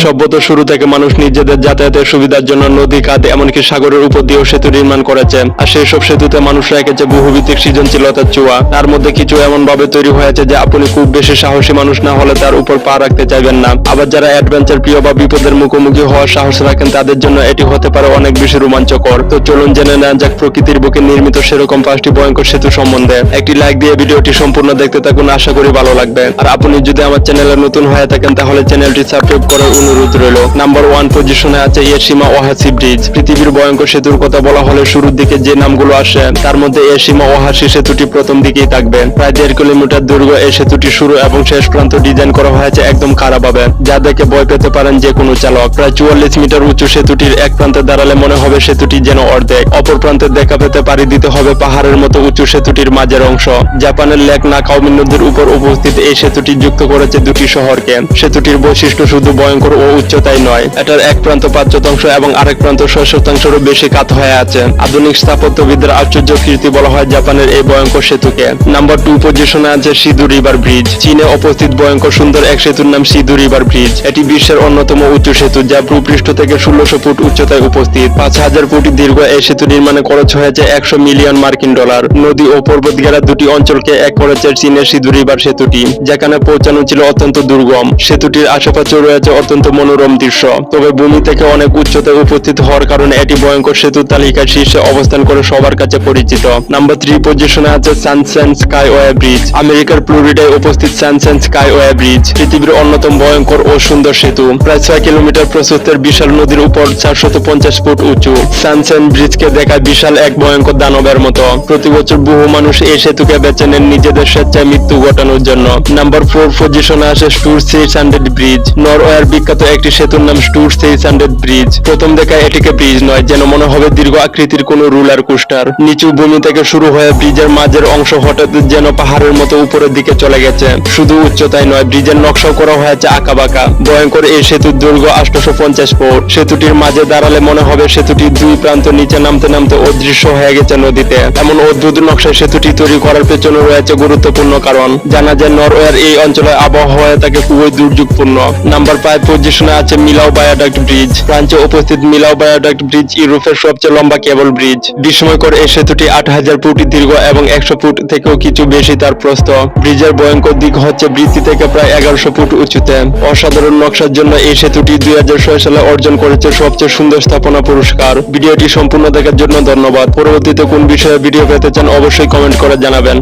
সভ্যতার শুরু থেকে মানুষ নিজেদের যাতায়াতের সুবিধার জন্য নদী, খাদ এমনকি সাগরের উপর দিয়েও সেতু নির্মাণ করেছে। আর সেই সব সেতুতে মানুষ রেখেছে বহুভিত্তিক সৃজনশীলতার ছোঁয়া। তার মধ্যে কিছু এমন ভাবে তৈরি হয়েছে যে আপনি খুব বেশি সাহসী মানুষ না হলে তার উপর পা রাখতে চাইবেন না। আবার যারা অ্যাডভেঞ্চার প্রিয় বা বিপদের মুখোমুখি হওয়ার সাহস রাখেন তাদের জন্য এটি হতে পারে অনেক বেশি রোমাঞ্চকর। তো চলুন জেনে নেওয়া যাক প্রকৃতির বুকে নির্মিত সেরকম 5টি ভয়ঙ্কর সেতু সম্বন্ধে। একটি লাইক দিয়ে ভিডিওটি সম্পূর্ণ দেখতে থাকুন, আশা করি ভালো লাগবে। আর আপনি যদি আমার চ্যানেলে নতুন হয়ে থাকেন তাহলে চ্যানেলটি সাবস্ক্রাইব করার অনুরোধ রইল। নাম্বার 1 পজিশনে আছে এশিমা ওহাশি ব্রিজ। পৃথিবীর ভয়ঙ্কর সেতুর কথা বলা হলে শুরুর দিকে যে নামগুলো আসে তার মধ্যে এশিমা ওহাশি সেতুটি প্রথম দিকেই থাকবে। প্রায় 1.5 কিলোমিটার দীর্ঘ এই সেতুটি শুরু এবং শেষ প্রান্ত ডিজাইন করা হয়েছে একদম খারাপভাবে, যা দেখে ভয় পেতে পারেন যে কোনো চালক। প্রায় 44 মিটার উঁচু সেতুটির এক প্রান্তে দাঁড়ালে মনে হবে সেতুটি যেন অর্ধেক, অপর প্রান্তে দেখা পেতে পাড়ি দিতে হবে পাহাড়ের মতো উঁচু সেতুটির মাঝের অংশ। জাপানের লেক নাকাওমি নদীর উপর উপস্থিত এই সেতুটি যুক্ত করেছে দুটি শহরকে। সেতুটির বৈশিষ্ট্য শুধু ভয়ঙ্কর ও উচ্চতাই নয়, এটার এক প্রান্ত 5 শতাংশ এবং আরেক প্রান্ত 6 শতাংশেরও বেশি কাত হয়ে আছে। আধুনিক স্থাপত্যবিদের আশ্চর্য কীর্তি বলা হয় জাপানের এই ভয়ঙ্কর সেতুকে। নাম্বার 2 পজিশনে আছে সিধু রিভার ব্রিজ। চীনে অবস্থিত ভয়ঙ্কর সুন্দর এক সেতুর নাম সিধু রিভার ব্রিজ। এটি বিশ্বের অন্যতম উঁচু সেতু, যা ভূপৃষ্ঠ থেকে 1600 ফুট উচ্চতায় উপস্থিত। 5000 ফুট দীর্ঘ এই সেতু নির্মাণে খরচ হয়েছে 100 মিলিয়ন মার্কিন ডলার। নদী ও পর্বত ঘেরা দুটি অঞ্চলকে এক করেছে চীনের সিধু রিভার সেতুটি, যেখানে পৌঁছানো ছিল অত্যন্ত দুর্গম। সেতুটির আশেপাশে রয়েছে অত্যন্ত মনোরম দৃশ্য, তবে ভূমি থেকে অনেক উচ্চতায় উপস্থিত হওয়ার কারণে এটি ভয়ঙ্কর সেতুর তালিকায় শীর্ষে অবস্থান করে সবার কাছে পরিচিত। নাম্বার 3 পজিশনে আছে সানশাইন স্কাইওয়ে ব্রিজ। আমেরিকার ফ্লোরিডায় উপস্থিত সানশাইন স্কাইওয়ে ব্রিজ পৃথিবীর অন্যতম ভয়ঙ্কর ও সুন্দর সেতু। প্রায় 6 কিলোমিটার প্রশস্তের বিশাল নদীর উপর 450 ফুট উঁচু সানশাইন ব্রিজকে দেখায় বিশাল এক ভয়ঙ্কর দানবের মতো। প্রতি বছর বহু মানুষ এই সেতুকে বেছে নেন নিজেদের স্বেচ্ছায় মৃত্যু ঘটানোর জন্য। নাম্বার 4 পজিশনে আসে স্টুর 600 ব্রিজ। নরওয়ের বিখ্যাত একটি সেতুর নাম স্টুর 600 ব্রিজ। প্রথম দেখায় এটিকে ব্রিজ নয়, যেন মনে হবে দীর্ঘ আকৃতির কোন রুলার কোস্টার। নিচু ভূমি থেকে শুরু হয়ে ব্রিজের মাঝের অংশ হঠাৎ যেন পাহাড়ের মতো উপরের দিকে চলে গেছে। শুধু উচ্চতায় নয়, ব্রিজের নকশাও করা হয়েছে আঁকাবাঁকা। ভয়ঙ্কর এই সেতুর দৈর্ঘ্য 850 ফুট। সেতুটির মাঝে দাঁড়ালে মনে হবে সেতুটির দুই প্রান্ত নিচে নামতে নামতে অদৃশ্য হয়ে গেছে নদীতে। এমন অদ্ভুত নকশায় সেতুটি তৈরি করার পেছনে রয়েছে গুরুত্বপূর্ণ কারণ। জানা যায় নরওয়ের এই অঞ্চলের আবহাওয়া থাকে খুবই দুর্যোগপূর্ণ। নাম্বার 5 পজিশনে আছে মিলাও ভায়াডাক্ট ব্রিজ। ফ্রান্সে উপস্থিত মিলাও ভায়াডাক্ট ব্রিজ ইউরোপের সবচেয়ে লম্বা কেবল ব্রিজ। বিস্ময়কর এই সেতুটি 8000 ফুট দীর্ঘ এবং 100 ফুট থেকেও কিছু বেশি তার প্রস্থ। ব্রিজের ভয়ঙ্কর দিক হচ্ছে বৃত্তি থেকে প্রায় 1100 ফুট উঁচুতে। অসাধারণ নকশার জন্য এই সেতুটি 2006 সালে অর্জন করেছে সবচেয়ে সুন্দর স্থাপনা পুরস্কার। ভিডিওটি সম্পূর্ণ দেখার জন্য ধন্যবাদ। পরবর্তীতে কোন বিষয়ে ভিডিও পেতে চান অবশ্যই কমেন্ট করে জানাবেন।